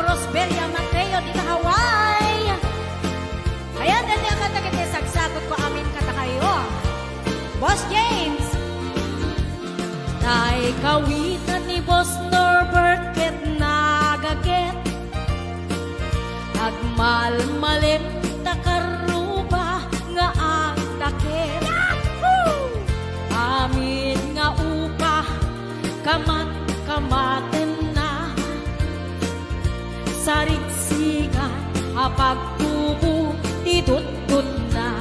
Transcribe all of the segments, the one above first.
Rosbelia Mateo di Hawaii. Ayan, dati ang kata-kata sagsagot ko amin kata kayo. Boss James. Tay kawitan ni Boss Norbert ket nagaget. Agmal-malim takaruba nga ang takit. Amin nga upa kamat-kamaten na sarigsigan apagtubo ditutut na.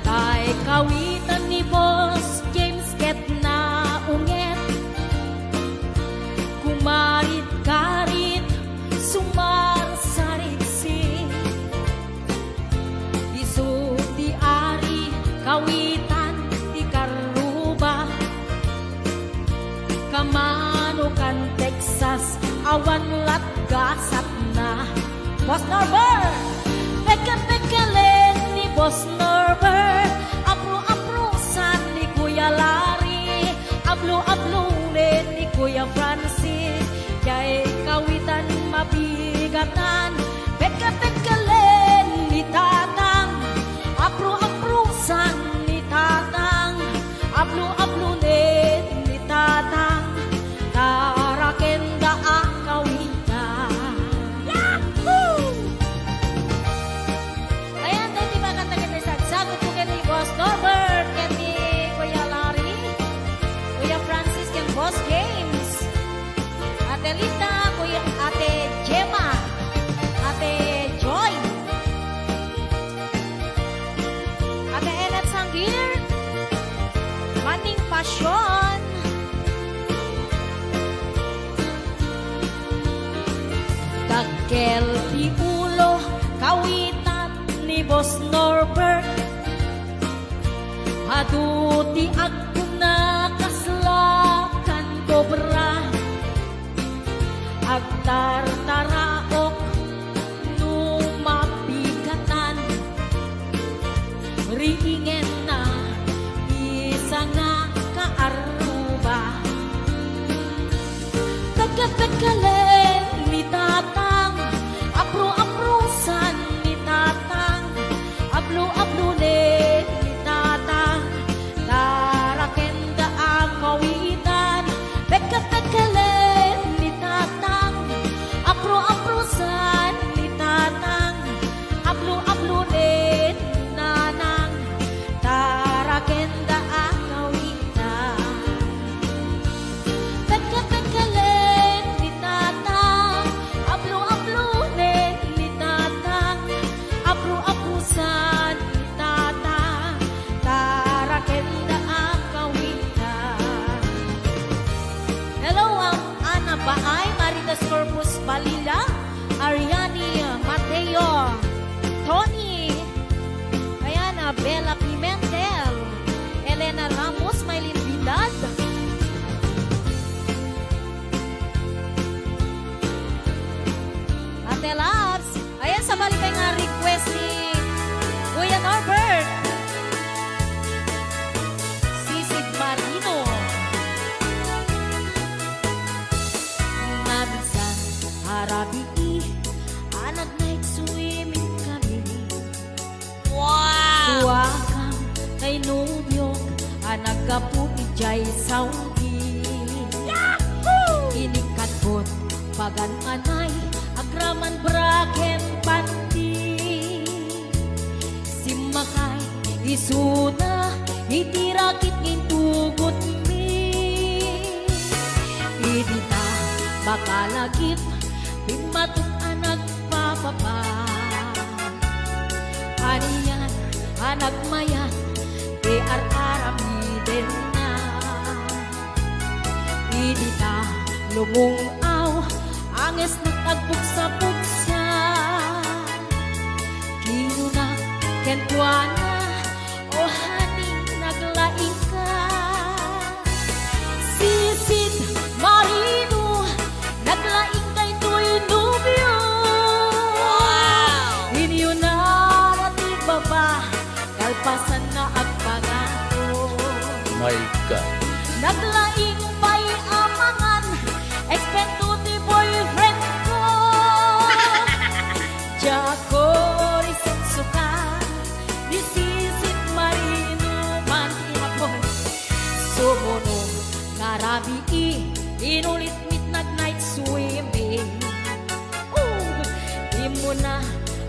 Tay kawitan ni Boss James ket na unget kumarit-karit sumar sarigsi isu di ari kawitan di karuba kamanukan Texas awan latgasat na. Boss Norbert peka-pekalen ni Boss Norbert apro-aprosan ni Kuya Larry ablo-ablulen ni Kuya Francis kay kawitan mabigatan peka-pekalen ni Tatang apro-aprosan ni Tatang ablo-ablulen ni Tatang tarakenda ang kawitan. Yahoo! Ayan, dahil di ba kanta-kanta sagsagot ko kay Boss Norbert, kay ni Kuya Larry, Kuya Francis, kay Boss James, Ate Lita, Kuya Ate Gemma, Ate Joy, Ate Enet Sanggir, Maning Pasyon, Dagkel di ulo kawitan ni Boss Norbert aduti ako na kaslakan kobra agtartaraok numapigatan riingen na isa nga kaaruba tagkatagkalen ni Tatang apro-aprosan ni Tatang ablo-ablulen ni Tatang tarakenda ang kawitan peka-pekalen ni Tatang apro-aprosan ni Tatang ablo-ablulen ni Nanang tarakenda ang kawitan peka-pekalen ni Tatang ablo-ablulen ni Tatang apro-aprosan ni Tatang tarakenda ang kawitan. Hello, Ana Baay, Maritas Corpus Balila, Ariani Mateo, Tony, ayan, Bella Pimentel, Elena Ramos, Maylin Vidal, Ate Labs, ayan, sa balik nga request ni Kuya Norbert, Sisig Marino, Nabisan, Arabi, anak night swimming kami. Wow! Tuwakang kay Nubyo, anak kaputi jay Saudi. Yahoo! Inikatbot, pagan anay, agraman braken pati. Simakay, isuna, itirakit ngintugot mi. Idita, bakalagip, pimatok anak papapa. Aniyan, anak mayan, arami-den na. Idita, lumungaw, anges nagtagbuksa-buksa. Kinuna, kentuana, o haning naglaing ka. Sisid Marino, naglaing kay Tuy Nubyo. Wow! Inyo na natig baba, kalpasan na agpagato. My God. Naglaing pa'y amangan, expect to the boyfriend. gabi, inulit midnight night swimming. Di mo na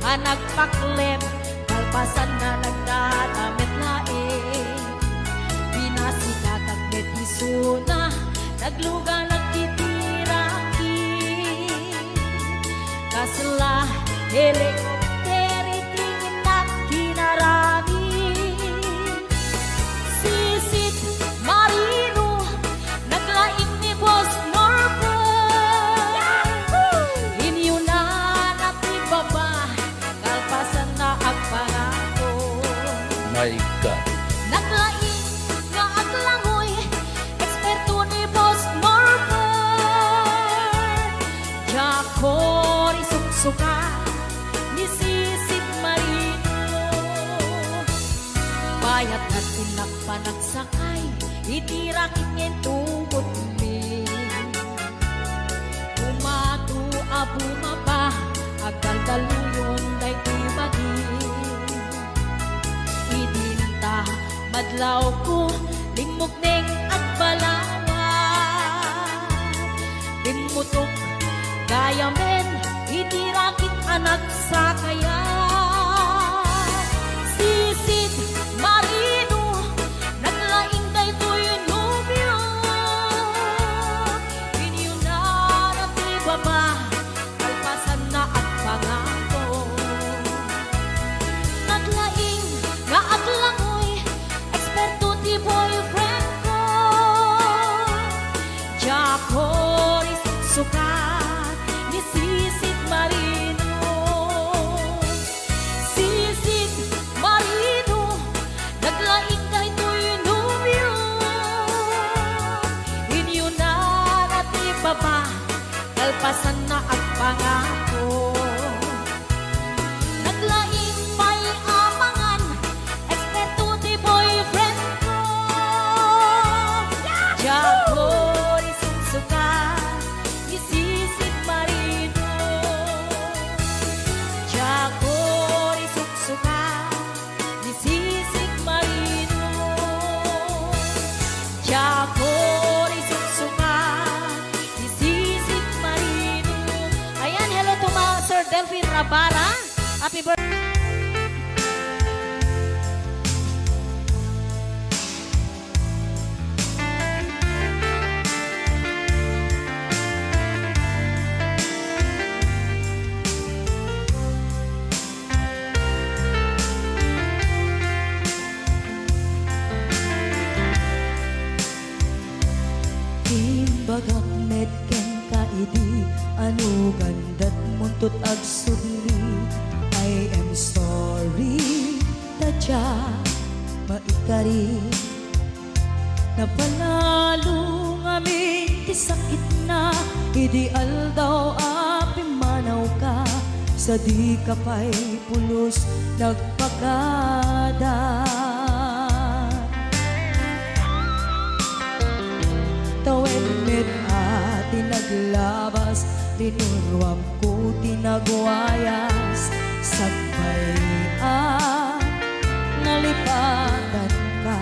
nagpaklep, kalpasan na nagdadamit laing. Binasika kag betisuna, nagluga nagtitiraki. Kasla helikopteri tingin na kinarami. Sisit marino, naglaing ni Boss Norbert. Inyo na natibaba, kalpasan na ang pangako. My God. Naglaing nga aglangoy, eksperto ni Boss Norbert. Jacori suksuka, ni Sisit Marino. Bayat na tinakpanagsakay, itirakit ngayon tungkot mi. Umatu abumaba, agkaldaluyon day tibagin. Idinta madlaw ko, limog neng agbalawat. Bimutok gaya men, itirakit anak sa kaya. Sisit Marino, naglaing daytoy nubyo. Inyo na natibaba, kalpasan na at pangako. Naglaing nga aglangoy, eksperto ti boyfriend ko. Jacori sukat ni Sisit Marino. Sisit Marino, naglaing daytoy nubyo. Inyo na natibaba, kalpasan na at pangako. Naglaing may amangan, eksperto ti boyfriend ko. Jacori suksukan, ni Sisit Marino. Jacori suksukan, ni Sisit Marino. Jacori suksukan, ni Sisit Marino. Ayan, hello to Sir Delphine Rabara. Happy birthday. Timbagak medken kaidi, anu gandat muntut ag sudli. I am sorry, tadya maikari. Napanalo ngamin ti sakit na, ideal daw api manaw ka. Sa di ka pa'y pulos nagpagada. Tawen med ati naglabas, tinurwam ko tinagwayas. Sagbay nalipatan ka.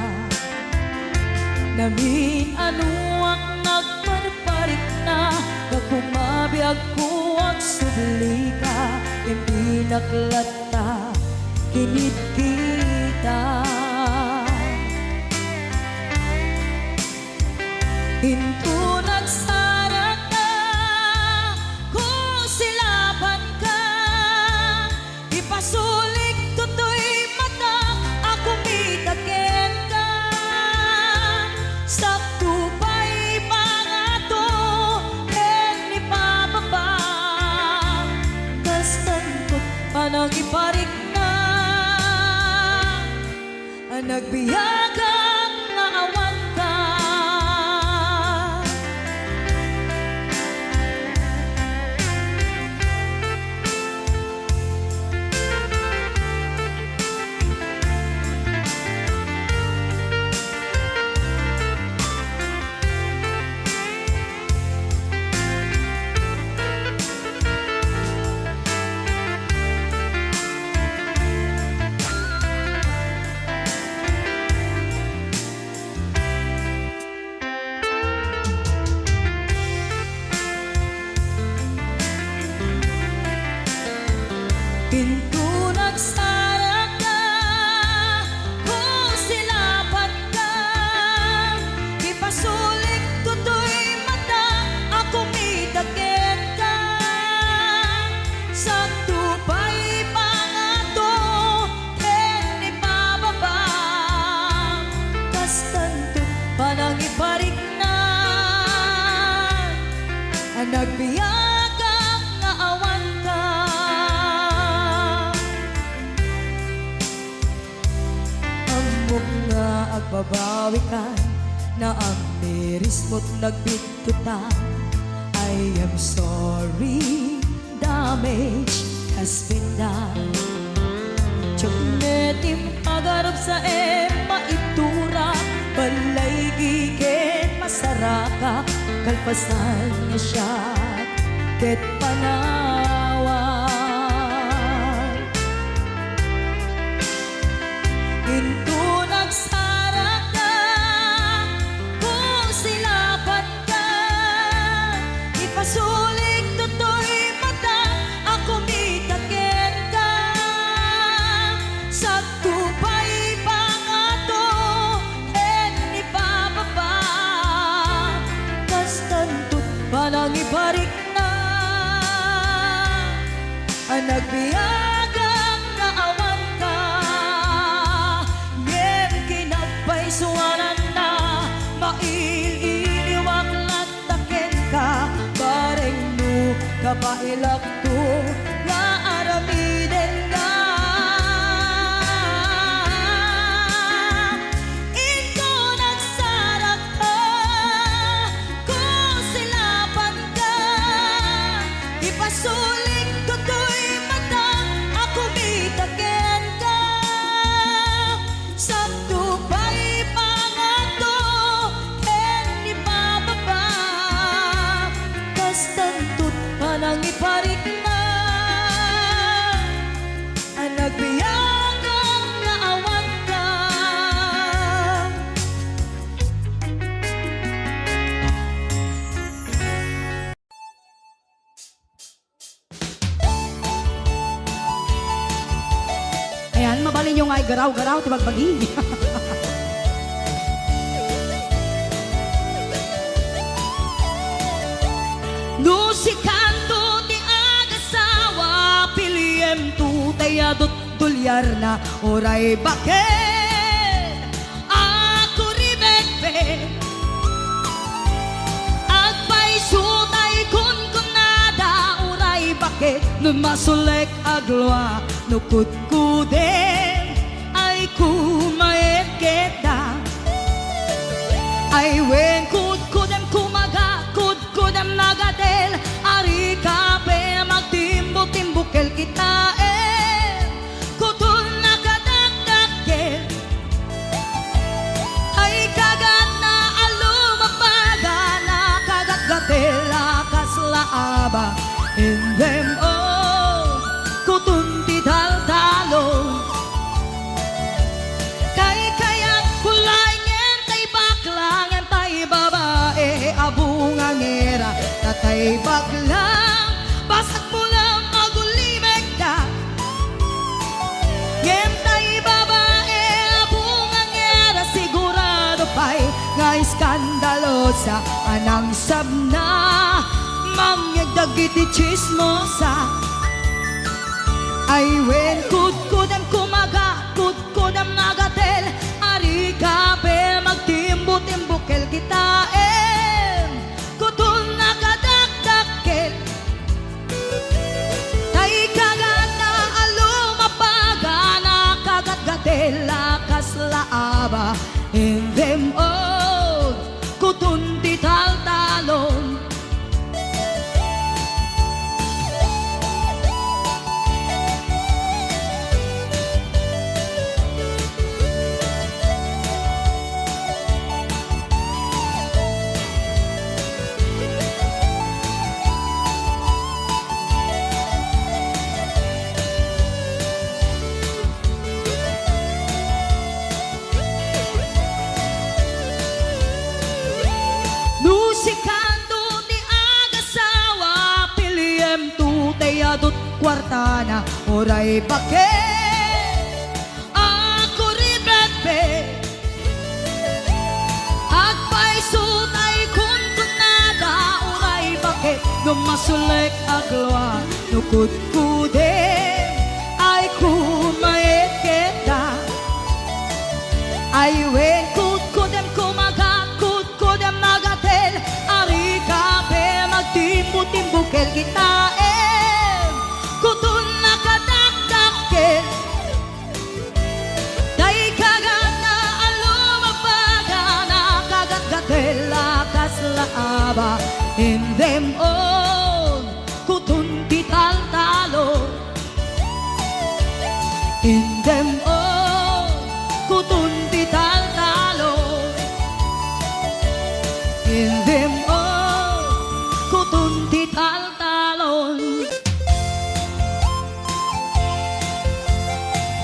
Namin anuak nagparparik na, nagpumabiyag ko ang subli ka. Hindi naklata, kinit kita. Hinto nagsarat na, kung silaban ka. Ipasulik toto'y mata, ako mitaken ka. Sakto pa'y pangato, ken ipababa. Kastantot panang iparik na, ang nagbiyagang naawan ka. nagbiyagang nga awan ka. Amok nga agbabawi ka na ang miris mo't nagbitutan. I am sorry, damage has been done. Tiyagnetim agarap sa maitura, balay gigen masaraka, kalpasan niya siya ket panawan. Into nagsarak ka, kung silapan ka, ipasulik toto'y mata, ako mitaken ka. Sa tupay pangato, en ibababa, kas tantut panang ibarik na, ang nagbiyagang na awan ka. Ngem kinagpaisuanan na, maililiwag lataken ka, bareng no kapailak to, nga aramiden ka. Ito nagsarak ka, kung silapan ka, ipasulik toto'y mata, ako mitaken ka. Sa tupay pangato, ken ibababa, kas tantut panang iparik na, ang nagbiyagang nga awan ka. Ayan, mabalin nyo nga garaw-garaw, tibagbagi. No si kanto ti agasawa, piliem tu tayadot tulyar na, oray bakit ako ribetbe, agpaisutay kun kunada, oray bakit numasulek agloa, nukudkuden ay kumayet kita. Ay wen kudkudem kumaga, kudkudem nagadel, ari kape magtimbo-timbukel kita kutul nakadagdagkel. Ay kagat na alumapaga, nakagagatel akas laaba, in them all kutunti dal-talong. Kay kayak kulay ngentay baklang, ngentay babae, abungang era, tatay baklang, basag mo lang magulimeg ka. Ngentay babae, abungang era, sigurado pa'y nga iskandalosa, anang sabna, mangyagdagiti chismosa. Ay wen kudkudam kumaga, kudkudam nagatel, ari kape magtimbo-timbukel kita kutul nakadakdakkel. Tay kagat na alumapaga, nakagatgatel lakas laaba, in them all kutunti tal-talon. Nusikando ti agasawa, piliem tu tayadot kwartana, oray bakit ako ribetbe, agpaisutay kun kunada, oray bakit numasulek agloa, nukudkudem ay kumayet kita. Ay wen kudkudem kumaga, kudkudem nagatel, ari kape magtimbo them all, kutun di taltalo. In them all, kutun di taltalo. In them all, kutun di taltalon.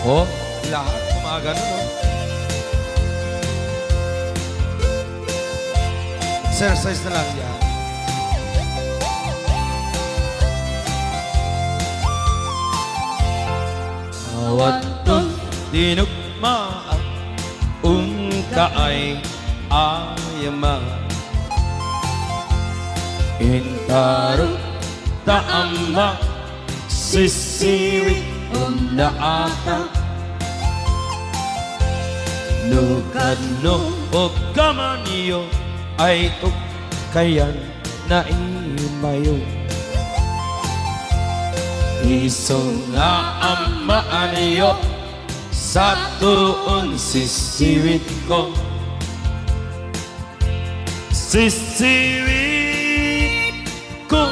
Oh, lahat gumagano, no? Exercise na lang yan. Awatun dinugmaan Ungkaay ayama Intarut taama Sisiwi undaata Nukadno o kamaniyo Ay tukayan na imayo Isong nga amaan niyo Sa tuon sisiwit ko Sisiwit ko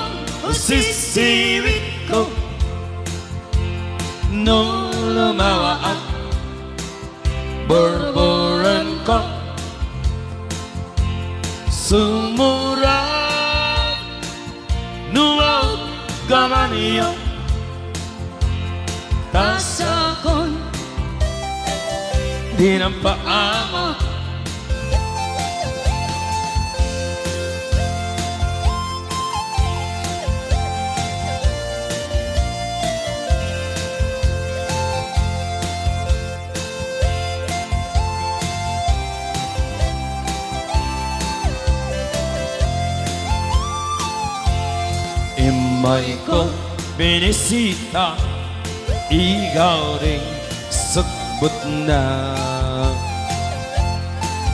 Sisiwit ko Nung lumawa at Borboran ko Sumurang Nuwaw gaman niyo Tasakon, Di ng paamo Imay ko binisita Ikaw rin sagbot na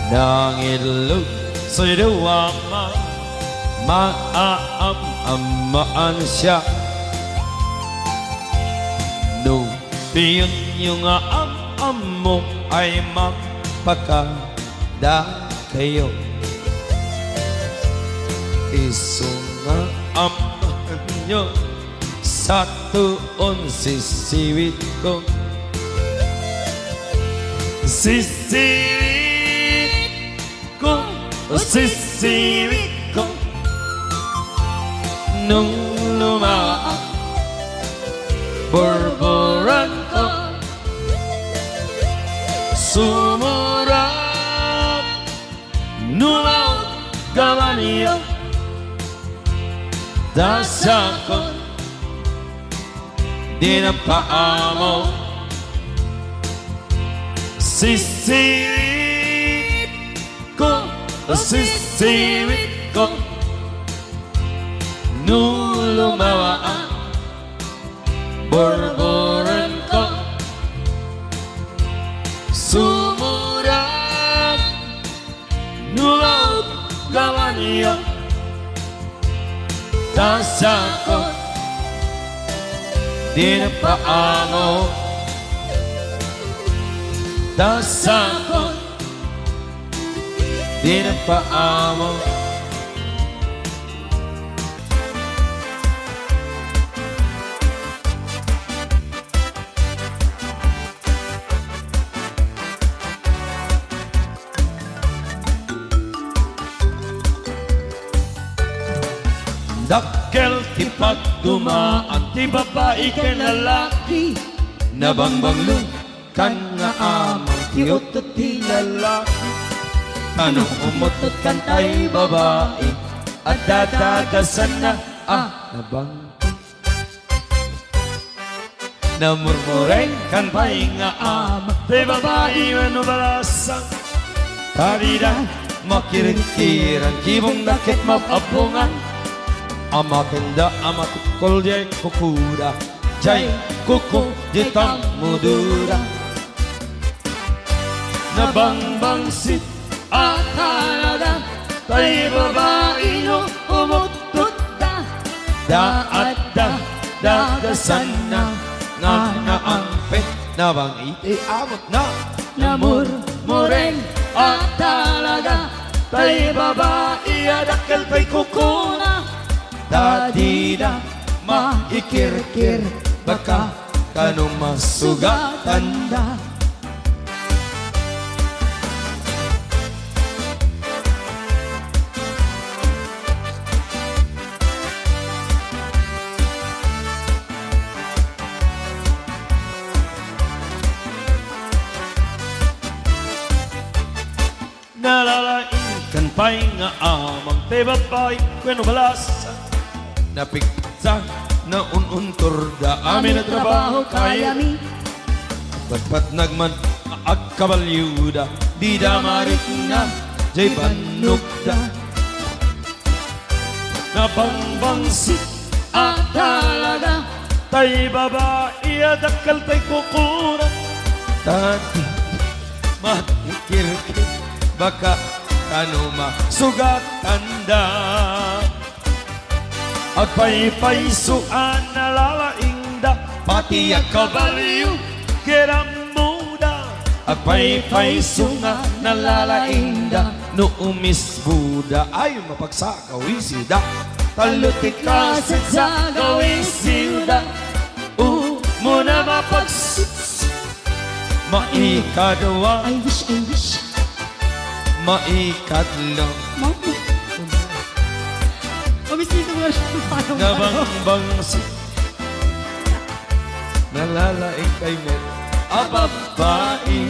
Nangilog sa'y dawama Maaam-amaan siya No, piyon yung am mo Ay magpakada kayo Isunga amahan nyo Sa tuon sisiwit ko Sisiwit ko Sisiwit ko Nung lumaak Borboran ko Sumurap Numaw gawa niyo Dasakon Di na paamo Sisiwit ko Sisiwit ko Nung lumawa ang Borboran ko Sumurang Nuwaw gawa niyo Dasakon Di na paamo Dasakon Di na paamo Dakkel ti pagdumaan ti babae kay lalaki Nabangbanglo kan nga amang ti utot ti lalaki Anong umutot kan tay babae At dadagasan na nabangti Namurmureng kan pay nga amang ti babae manubalasang Tarida makirit-kiran Kibong nakit mapapungan Amakenda amatukol jay kukuda Jay kuku jitang mudura Nabangbangsit at halaga Tay babae nyo umutut da Daat dagasan na Nga naampet Nabang iti amot na Namurmureng at halaga Tay babae adakal tay kukuna Tadida maikirkir baka kanong masugatan da. Nalalain kan pa'y nga amang te babae kweno balasa napigsa na ununtor da amin na trabaho kaya mi Patpat nagman agkabalyuda di damarit na jay panukda napangbangsit at talaga tay babae at akal tay kukuran tati matikirkir baka kano masugatan da at paypaysuan na lalaing da pati ang kabaliw kiram muda at paypaysunga na lalaing da no umis Buda ay mapagsakaw isida talutik kasit sa gawin siuda muna mapagsit maikadwa I wish maikatlo Mama Obisito mo na nabangbangsit nalalaing kay Met ababae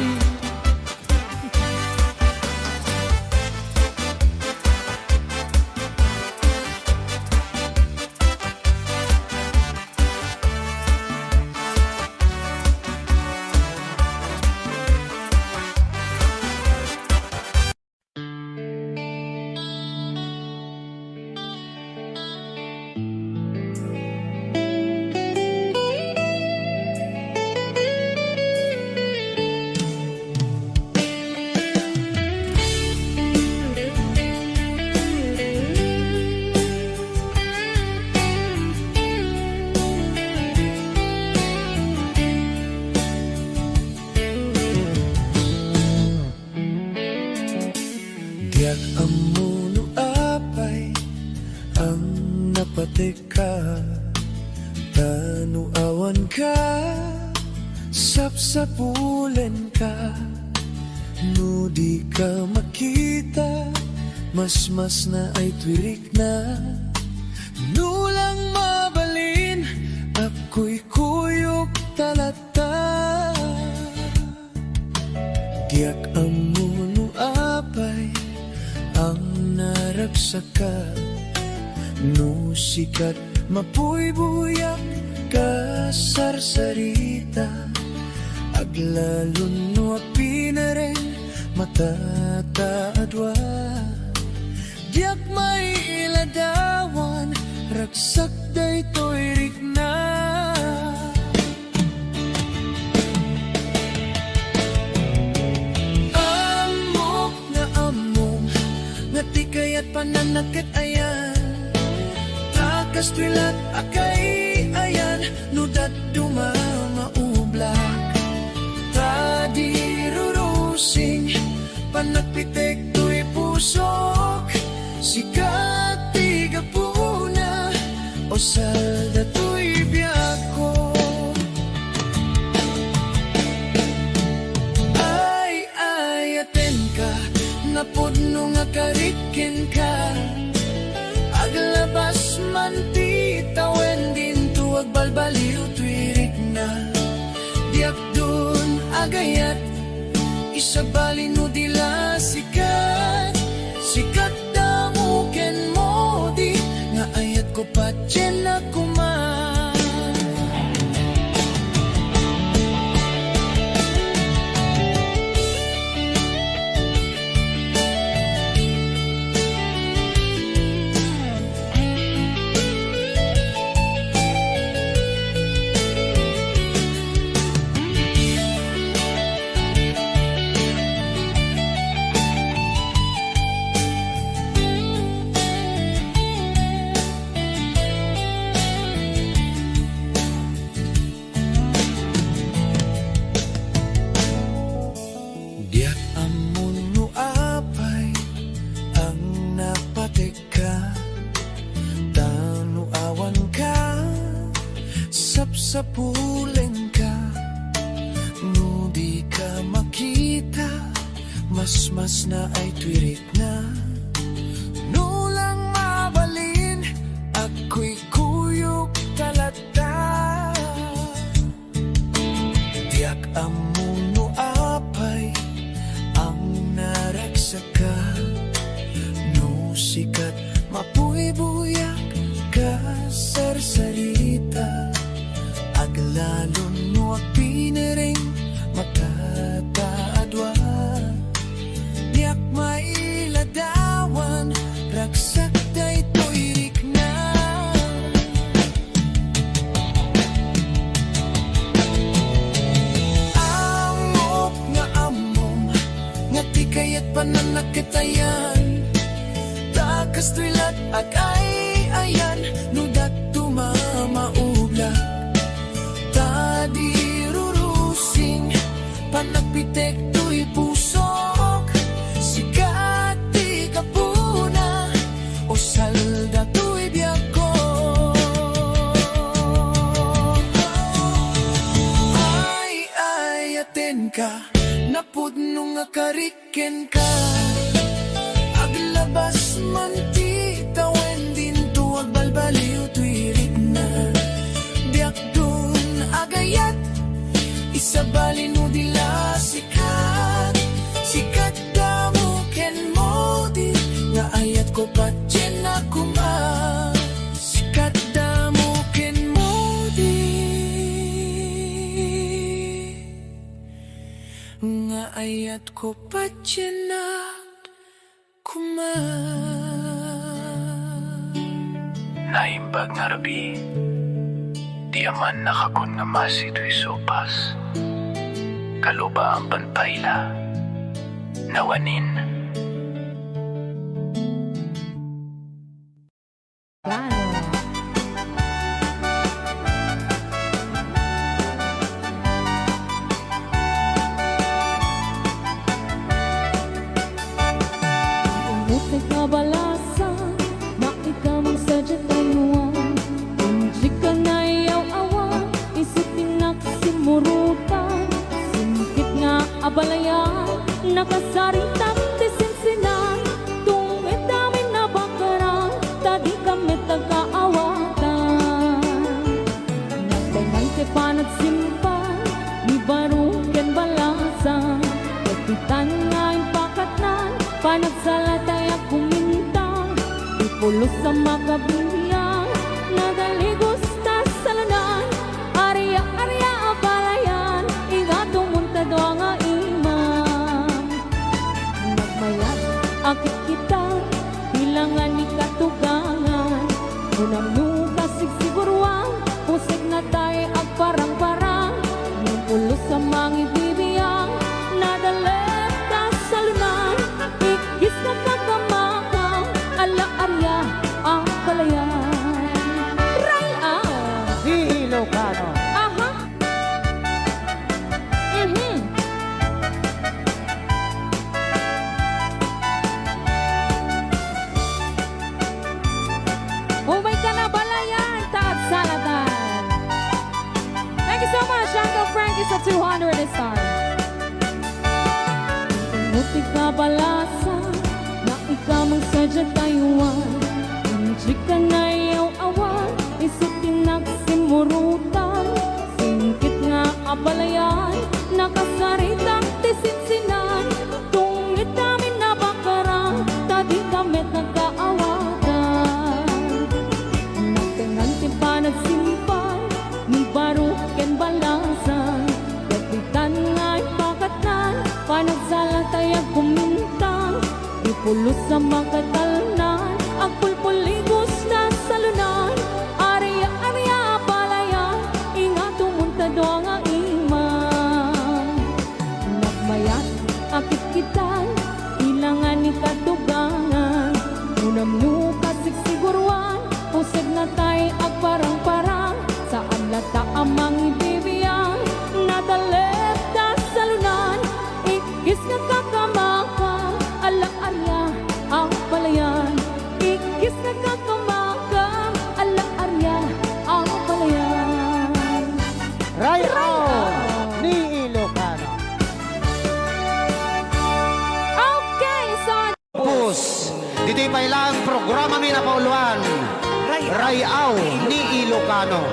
Diyak amuno apay ang napatika tanuawan ka sapsapulen ka no di ka makita mas na ay twirik na nulang mabalin ako'y kuyok talata diyak amuno apay ang naragsaka no sikat mapuy buyak kasarsarita aglalon no apinaren matataadwa diyak may iladawan ragsak daytoy rigna ngati kaya't pananakit ayan takas twilat akay ayan nudat dumamaublak tadirurusing panagpitek to'y pusok sikat tigapuna o salda to'y biyako ay aten ka napudno nga karikin ka aglabas man ti tawen din tuwag balbaliw twirik na diak dun agayat isabali no dila sikat sikat damuken mo di nga ayat ko patyen na kuman sa pulen ka. No di ka makita, mas na ay twirik na. No lang mabalin, ako'y kuyok talata. Diyak amuno apay ang naragsaka. No sikat mapuy-buyak ka sarsarita. Aglalon no agpinering makataadwa. Diyak mailadawan, ragsak day tuirik na. Amok nga amom, nga tikayat pananakitayan. Takas tuilat ag ay ayan, nudak tumamaubla. Tadi rurusing, panagpitek to'y pusok. Sikat di kapuna, o salda to'y biyako. Ay, aten ka, napudno nga kariken ka. Aglabas man ti tawen din tuwag balbaliw tuirik na. Biyak dun agayat, isabalin mo dila sikat. Sikat damo ken mo di, nga ayat ko patyen na kuma. Sikat damo ken mo di, nga ayat ko patyen na kuma. Naimbag nga rabi, di aman nakakon nga masito'y sopas. Kaluba ang panpayla, nawanin. Umutik na balasa, na ikaw mong sadya tayuan. Hindi ka na iyaw-awa, isipin na kasimurutan. Simkit nga abalayan, nakasaritak tisinsinan. Tungit namin na bakarang, tadi kami tagkaawatan. Nagtainang tipan at simpan, ni baruken balasan. Kapitan nga yung pakatnan, panagsalatay at kumintang. Ipulos sa makabiyang, nagaligos ta sa lanan. Arya-arya abalayan, ingatong muntado nga imam. Nagmayat, akit kita, hilangan ni katugangan. Unang nukasig siguruan, pusig na tayo ang parang-parang. Ipulos sa mga ibibiyang, nadalit ka sa lunan. Ikis na kakamakang, ala-arya ang palayan. Ray out! Ilocano. Aha! Umay ka na balayan, taat salatan. Thank you so much, Uncle Frankie sa 200 star. Umuti ka balasa, na ikaw mong sadya tayuan. Hindi ka na iyaw-awan, isipin na kasimurutan. Singkit nga abalayan, nakasaritang tisinsinan. Tungit namin na bakarang, tadi kami nagkaawatan. Nagtingan tipan at simpan, ni baruken balasan. Kapitan nga'y pakatan, panagsalatay at kumintang. Ipulos sa makatalnan, ang pulpuligos na salunan. Arya-arya palayan, ingatong muntado nga imam. Nagmayat, akit kitan, ilangan ni katugangan. Unam nukasig siguruan, pusig na tayo ag parang-parang. Saan lata amang ibibiyang, nadalit ka sa lunan. Ikis nga kakamakang, ala-arya ang palayan. Ikis nga kakamakang, ala-arya ang palayan. Dito'y pailang programa may napauluan. Rayaw ni Ilocano.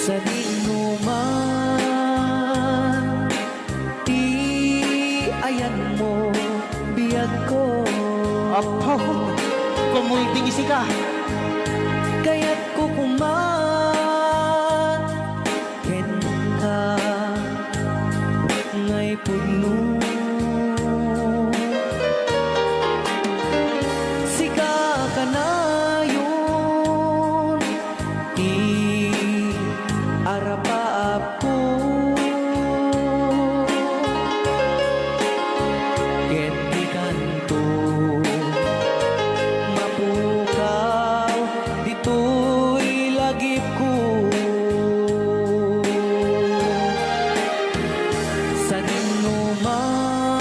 Sa dinuman, di ayan mo biyag ko. Apo, kumulting isi ka. Kaya't kukuman ken ka ngay puno. Sika ka na yun, arapaap ko. Ket di kanto mapukaw, dito'y lagip ko. Sa dinuman,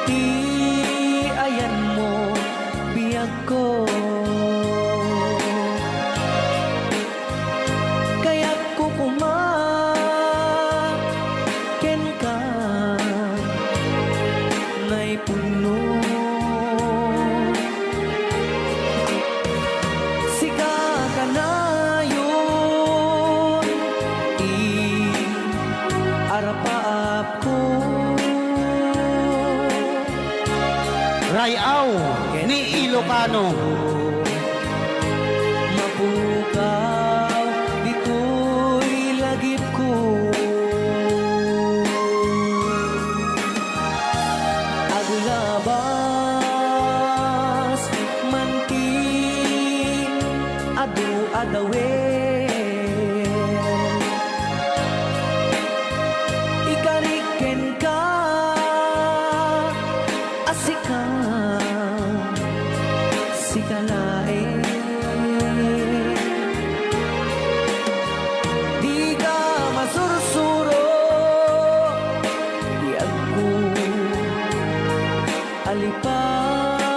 di ayan mo biyag ko. Kaya't kukuman ken ka ngay puno. Sika ka na yun, arapaap ko. Rayaw ni Ilocano. Mapukaw, dito'y lagip ko. Aglabas, manti, adu-adawen. Ikariken ka, asika, sikalae. Di ka masursuro, di ako alipatin.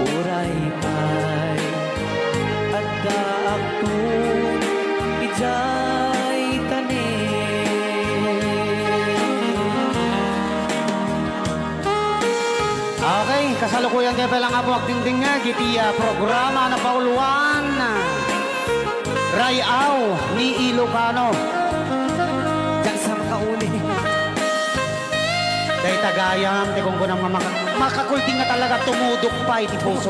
Uray pa'y at daakto, ijay tanin. Okay, kasalukuyan kayo palang nga po agdingding nga. Gitiya programa na pauluan. Rayaw ni Ilocano. Diyan sa makauli. Dahil tagayam, di kung kunang makakulting na talaga tumudok pa iti puso.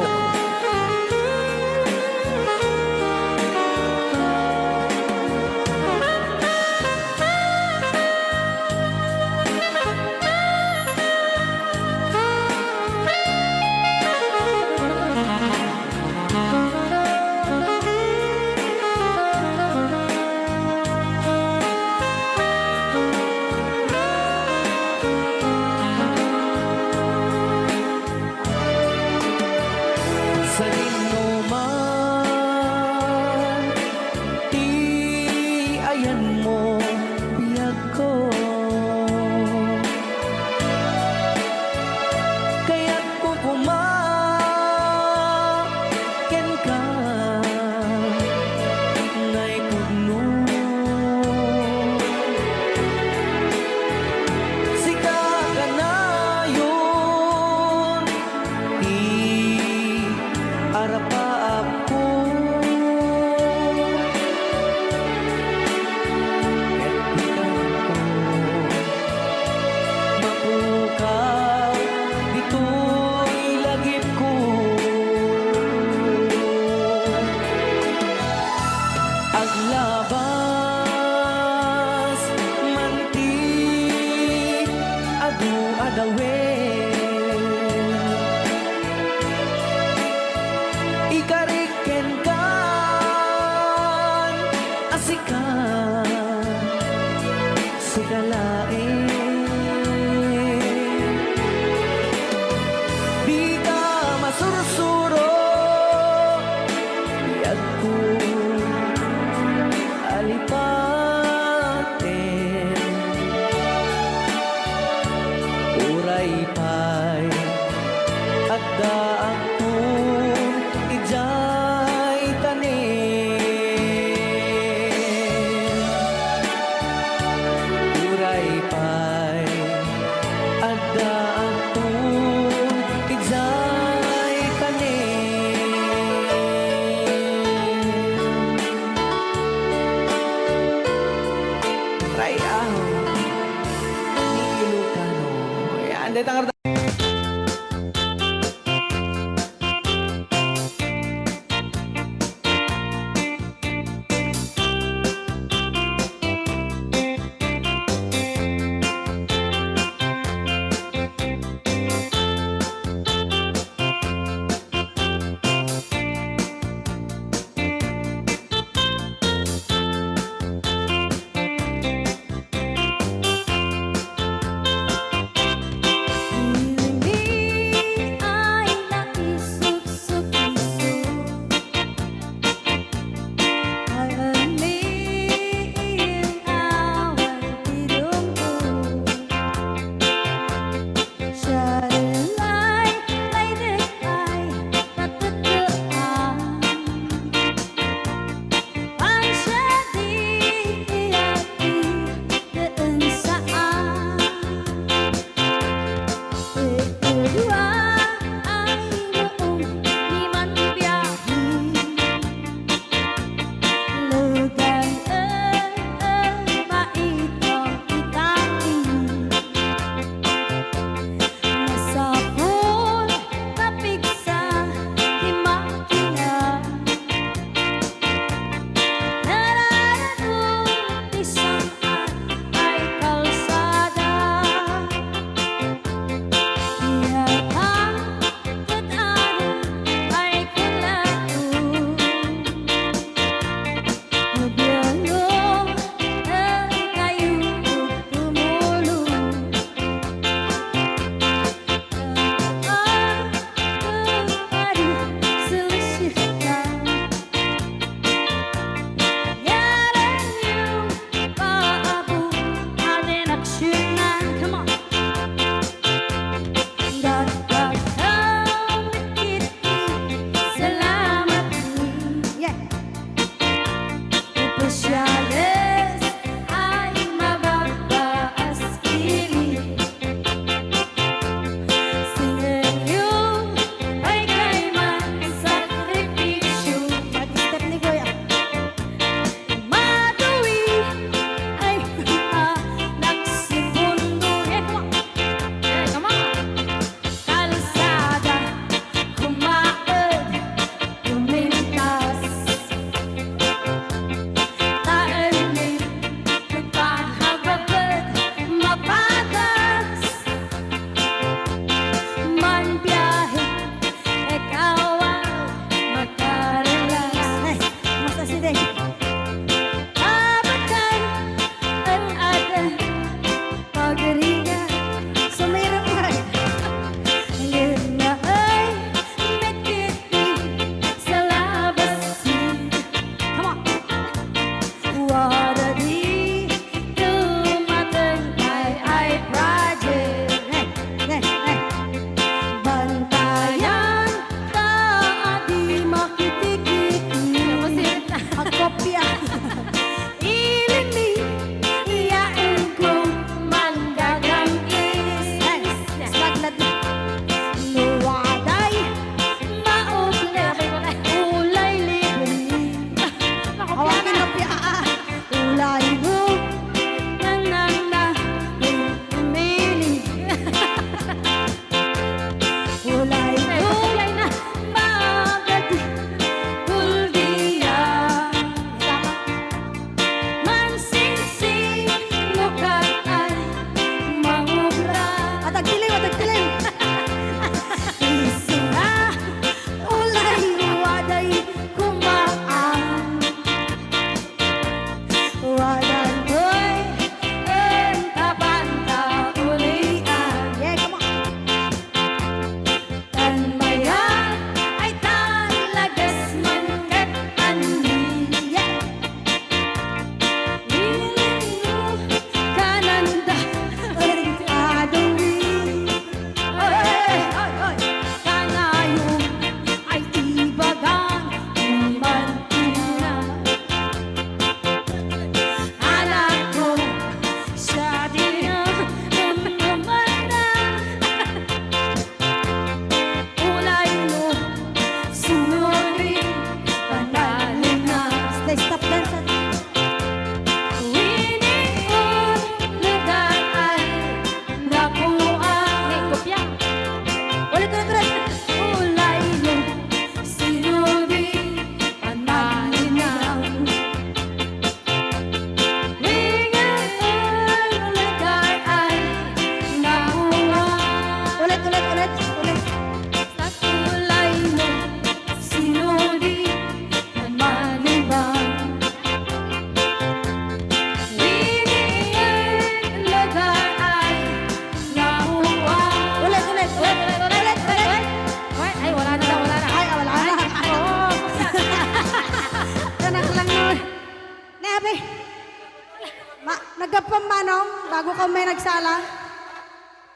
bago ka may nagsala.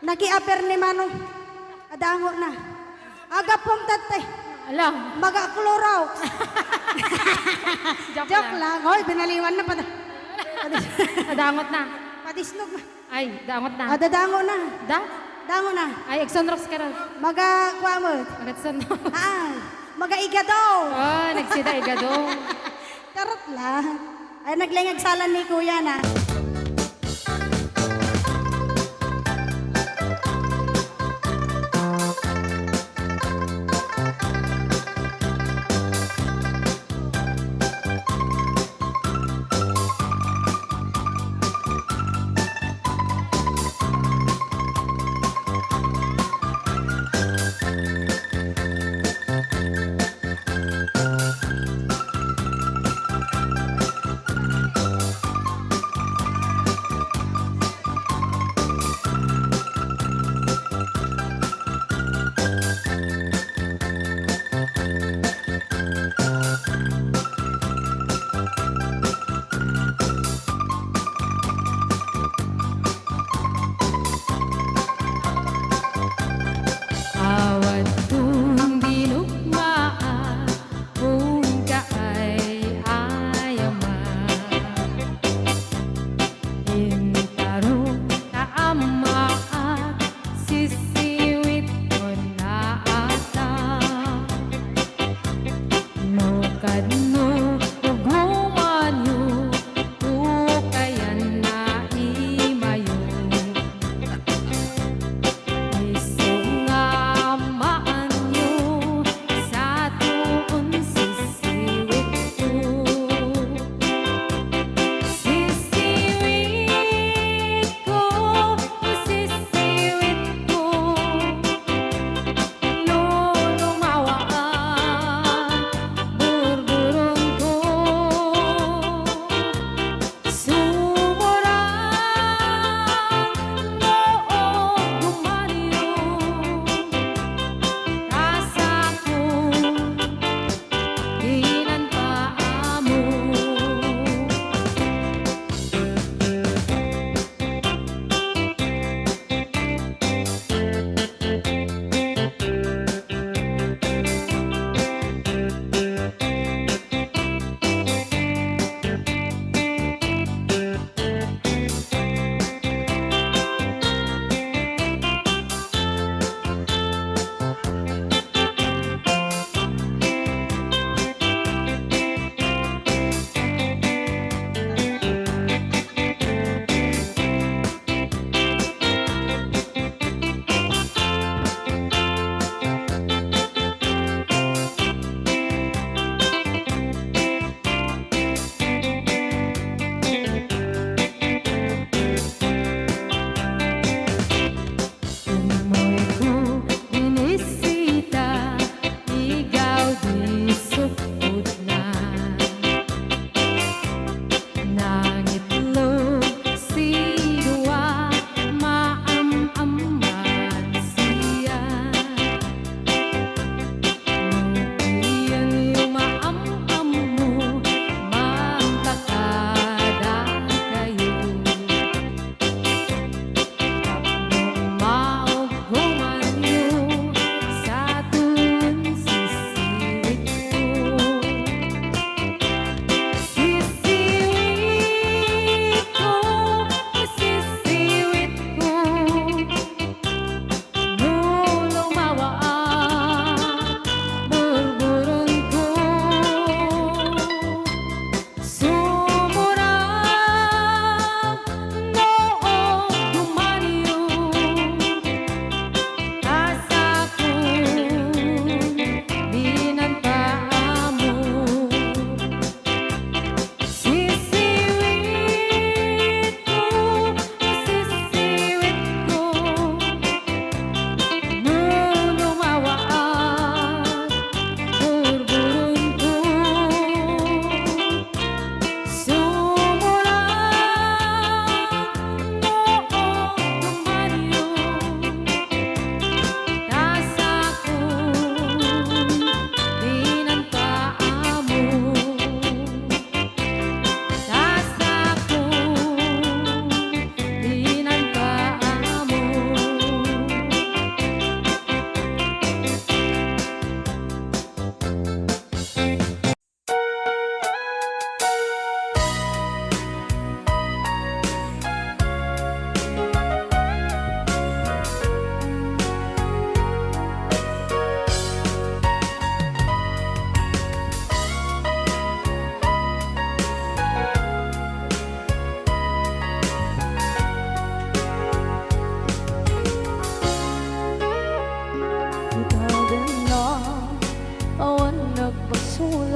Nakiaper ni Manong. Adango na. Aga pong tate. Alam. Mag-akluraw. Joke lang. Hoy, binaliwan na pa. Nadangot na. Patisnog na. Ay, dangot na. Dadango na. Da? Dango na. Ay, Exonrox ka rin. Maga-kwamot. Exonrox. Maga-iga daw. Oh, nagsida igado. Karot lang. Ay, naglingagsalan ni Kuya na.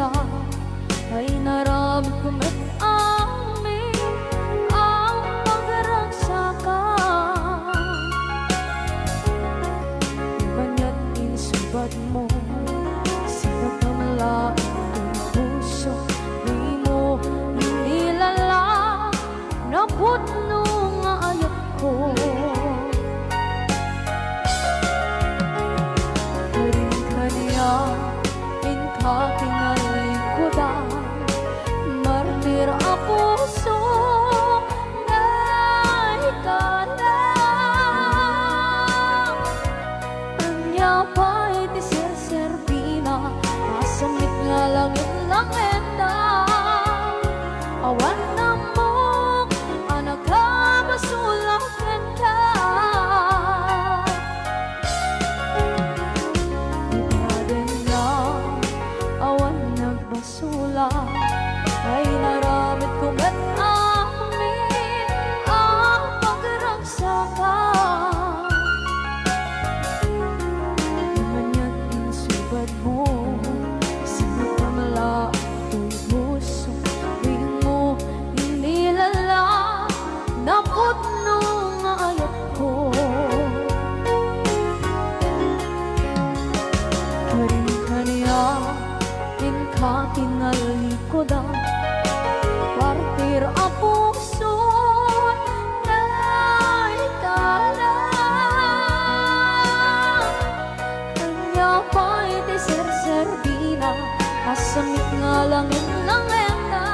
pasula ay naramit ko met amin ang pagragsakan. Banya't insubad mo sa pagkamalain ng puso, di mo inilala na putno nga ayat ko. Karin kaniya in kakinalikudan, martir a puso na ikalang. Anya pa'y ti serserpina, masamit nga langit langeta. Awan na mo, anak ka basulakan ka. Ibaden na, awan nagbasula, ay naramit ko ba't amin ang pagragsakan. Manya't insubad mo sa pamalaang to'y puso, di mo inilala na putno nga ayat ko. Karin kaniya in kakinalikodan, partir a puso na ikalang. Kanya pa'y ti serserpina, asamit nga langit langeta.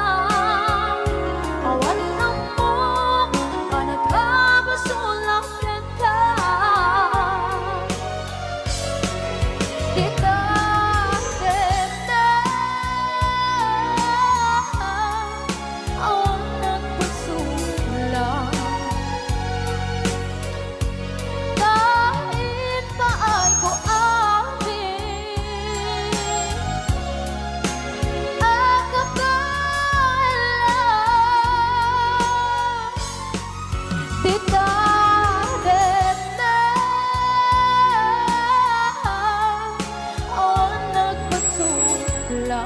Awan na mo, anak ka basulakan ka. Kita awan nagpasula, kahit pa ay ko amin ang kapalan. Di kadet na awan nagpasula.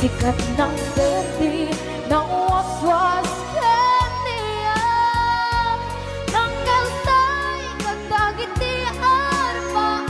Sikat ng berde ng waswas kaniya, ng kaltay kagdagit di arbaan.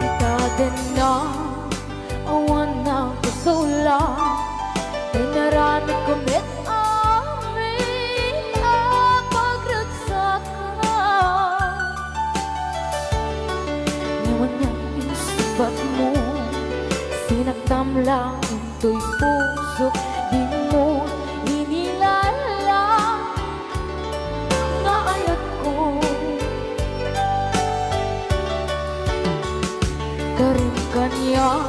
Ikaden na, awan na kusula, ay naramit ko met amin ang pagragsakan. Ngayon niyang insubat mo, sinaktam lang to'y puso, di mo inilala nga ayat ko. Karin kanya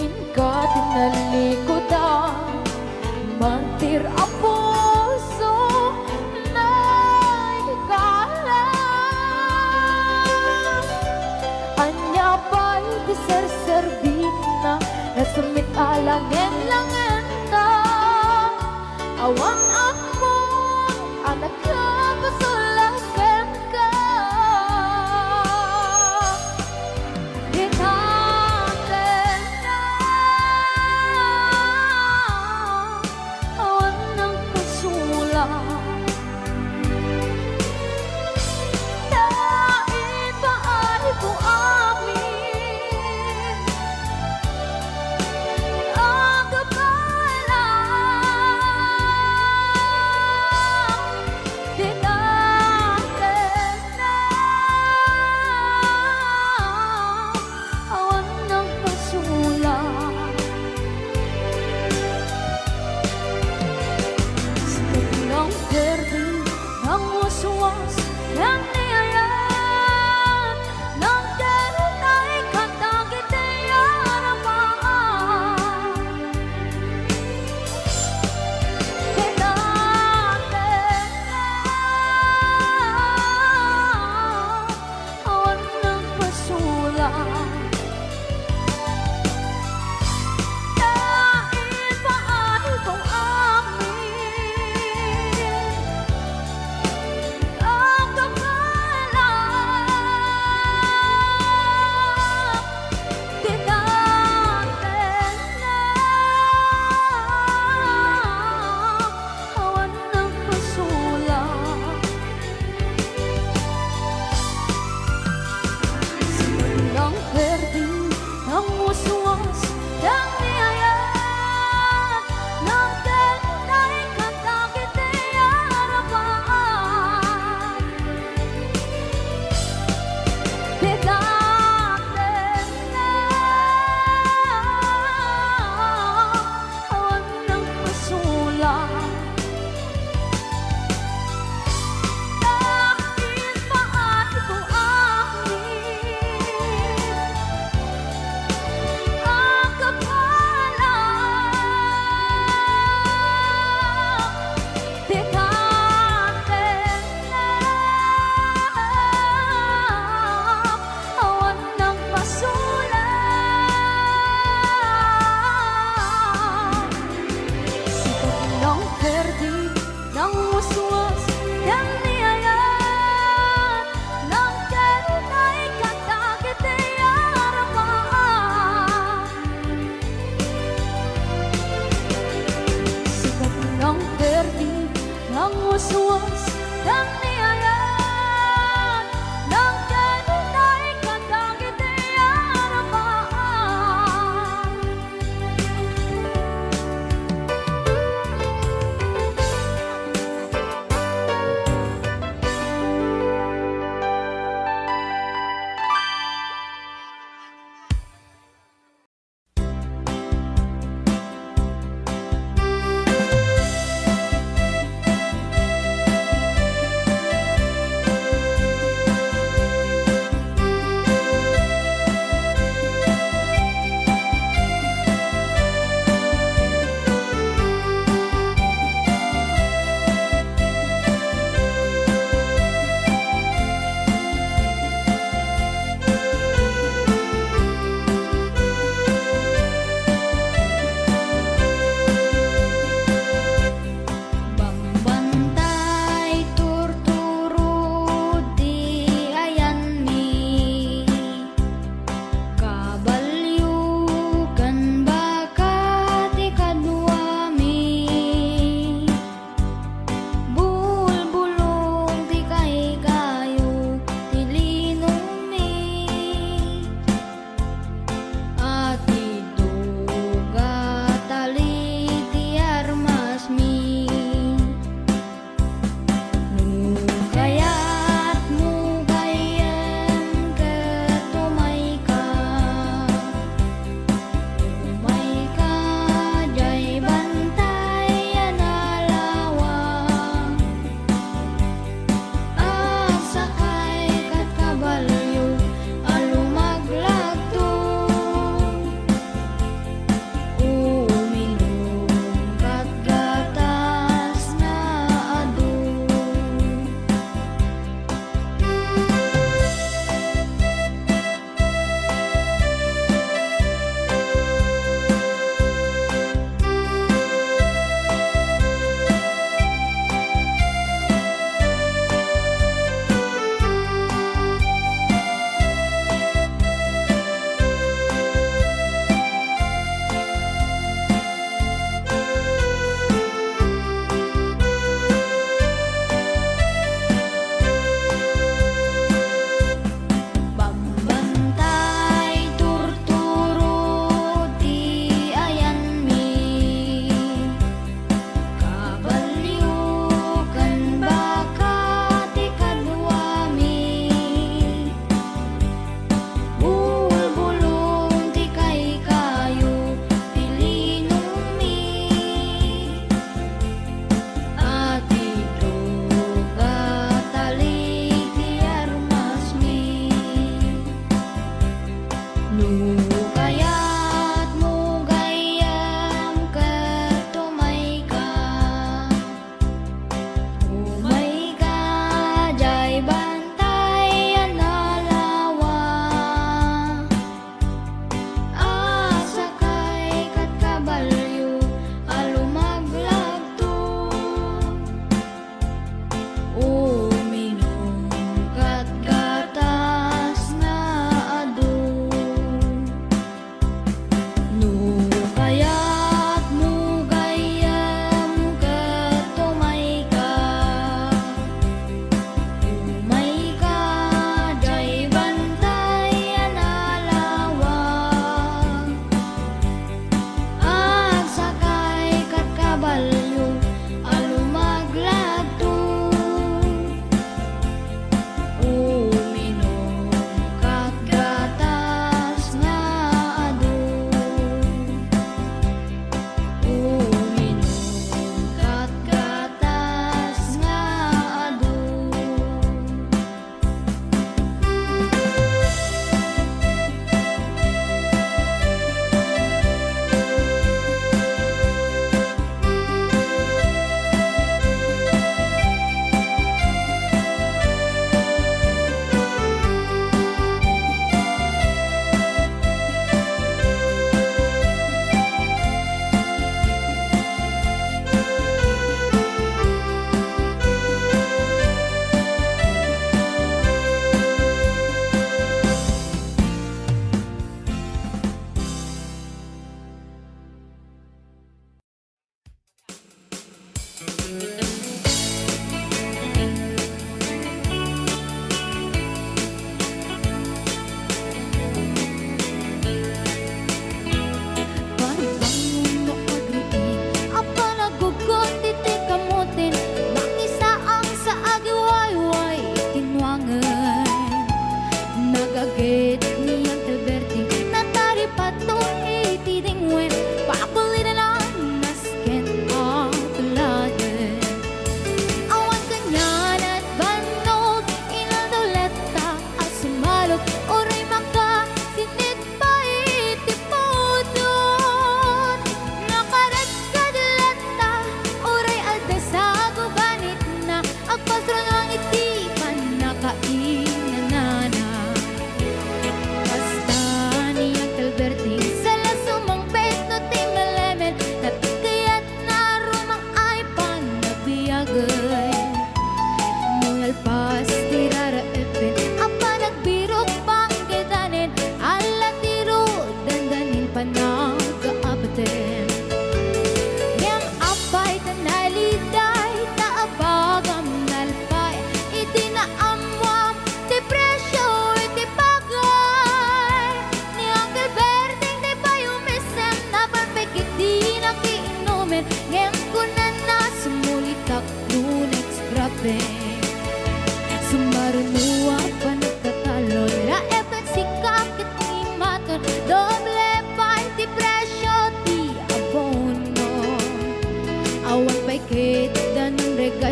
in katinalikodan, mantir a puso na ikalang. Anya pa'y di serserbina, nasumit alangin langenta. Awan ako, anak ka basulakan ka. Ikaden na, awan ng pasula, Diyos yang niyayat ng derutay katagit ay aramaan. Awan ng pasulang dahil paano kung amin ang kapal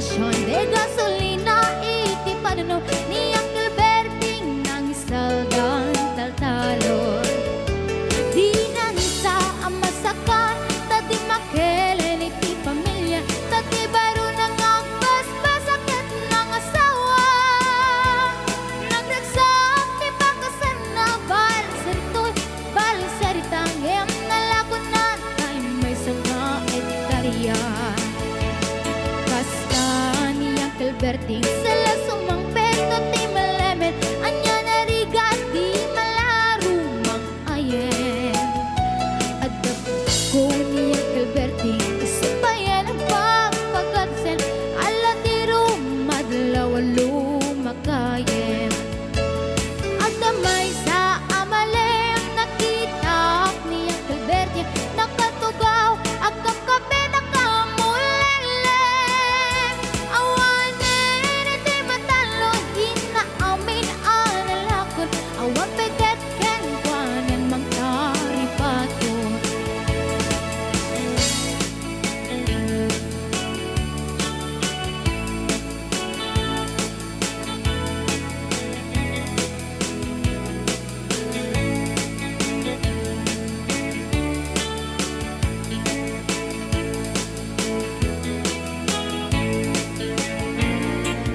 estasyon de gasolina iti panuno ni Uncle Berting nang isaldang taltalon. Di na nisa ang masakan, tadi makelen iti pamilya, tadi baro nang ang basbasakit ng asawa. Nagdagsak ni bakasan na balisaritang em nalakunan ay may sanga ektariya. Basta ni Uncle Berting sala sumang peto ti malemen, anya nariga di malarumang ayen. Adap ko ni Uncle Berting isubayan ang pagpagkatsen, ala ti rumadlaw lumakayen. Adamay sa amalem nakita ni Uncle Berting, nakatugaw agam kape nakamulele. Awanen iti matalo di na amin analakon, awan peget ken kwanen mangkaripaton.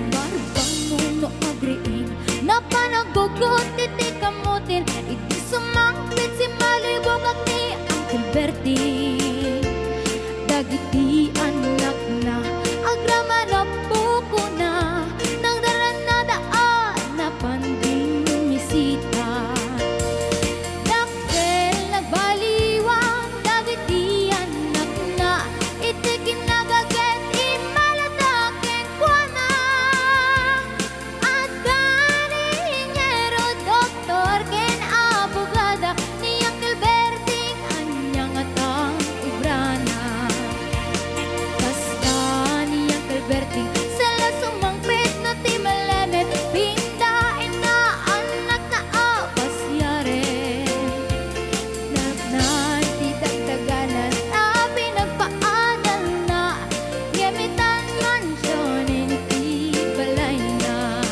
Barbang nuno agriin na panagugot iti kamutin, iti sumangpit si malibog at ni Uncle Berting. Dagiti anak na agrama na buko na, nang daranadaan na panding misita. Dakkel nagbaliwan, dagiti anak na iti kinagaget imalataken kwa na. At ganingero doktor ken abogada ni Uncle Berting anyang atang ibrana. Basta ni Uncle Berting sala sumangpit no ti malemet, pindain na anak na apasyare. Nagnay ti dagdaganan na pinagpaanal na, gamitan mansyonin iti balay na.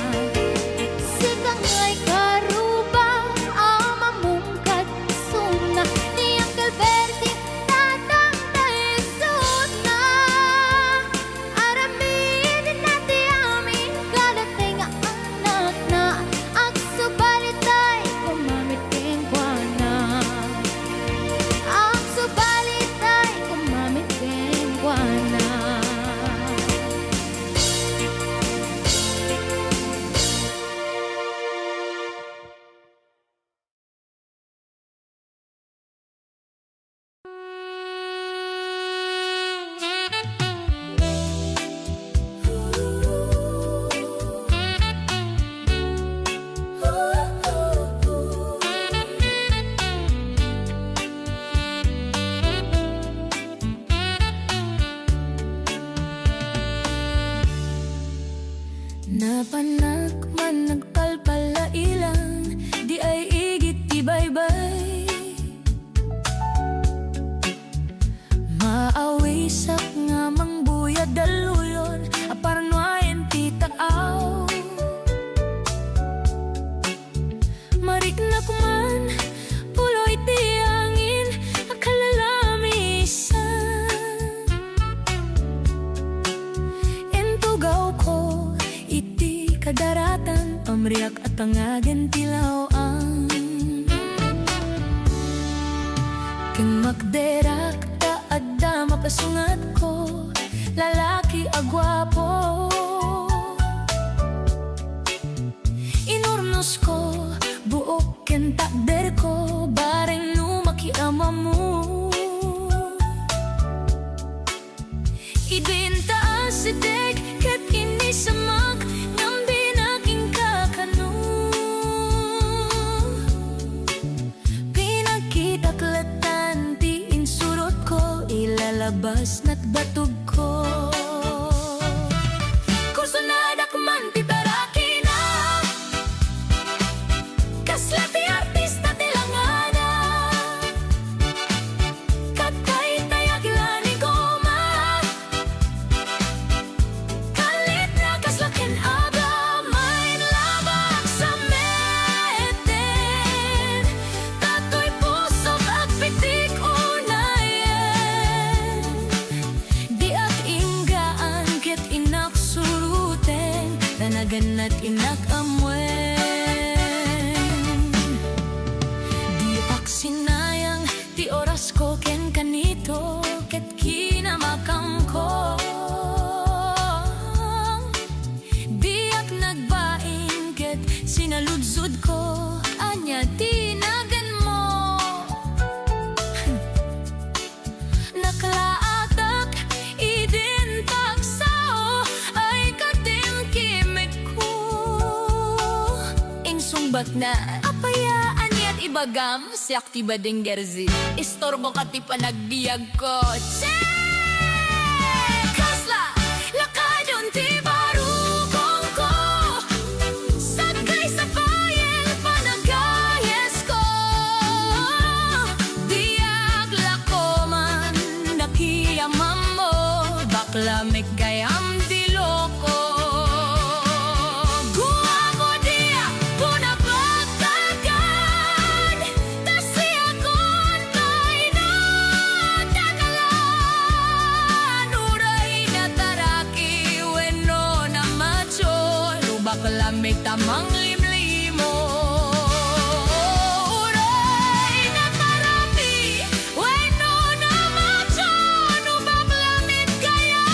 Sikang ay karuba amamungkad suna ni Uncle Berting tatang taisot na. Aramin nati amin kadating anak na, agsubalitay kumamit ken kuana. Agsubalitay kumamit ken kuana. Napanak man nagpalpala ilang, di ay igit ibaybay. Maawisak nga mangbuyad daluyon, aparnuayen ti taaw. Marik na kuman, pulo iti angin, akalalamisan. Entugaw ko iti kadaratan, pamriak at pangagan tilawang. Keng magderak ta adda mapasungat ko, lalaki agwapo. Inurnos ko, buok ken takder ko, bareng numakiama mo. Ibinta asideg ket inisamak, ngambin aking kakano. Pinagkitaklatan ti insurot ko, ilalabas na't batog ko. nakamwen. Di ak sinayang ti oras ko ken kanito ket kinamakam ko. Di ak nagbaing ket sinaludsod ko anya tinagan mo. Naklaatak idin tagsao ay katimkimik ko. Insungbat na apayaan niya't ibagam si aktiba ding gerzi. Istorbo ka ti panagdiyag ko. Check! Kasla! Lakadon ti barukong ko. Sagkay sa bayan panagayes ko. Diag lako man nakiyamam mo. Bakla may gayam diloko. Guwako diya punapagtagad. Tasi akon kay natagalan. Uray na taraki weno na macho. Bakla may tamang limlimo. Uray na taraki weno na macho. Baklamit gayam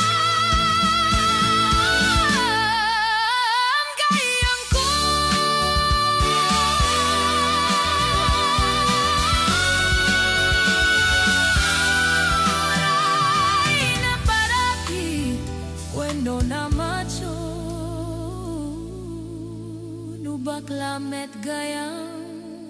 ko. Uray na parati weno na macho. Bakla met gayam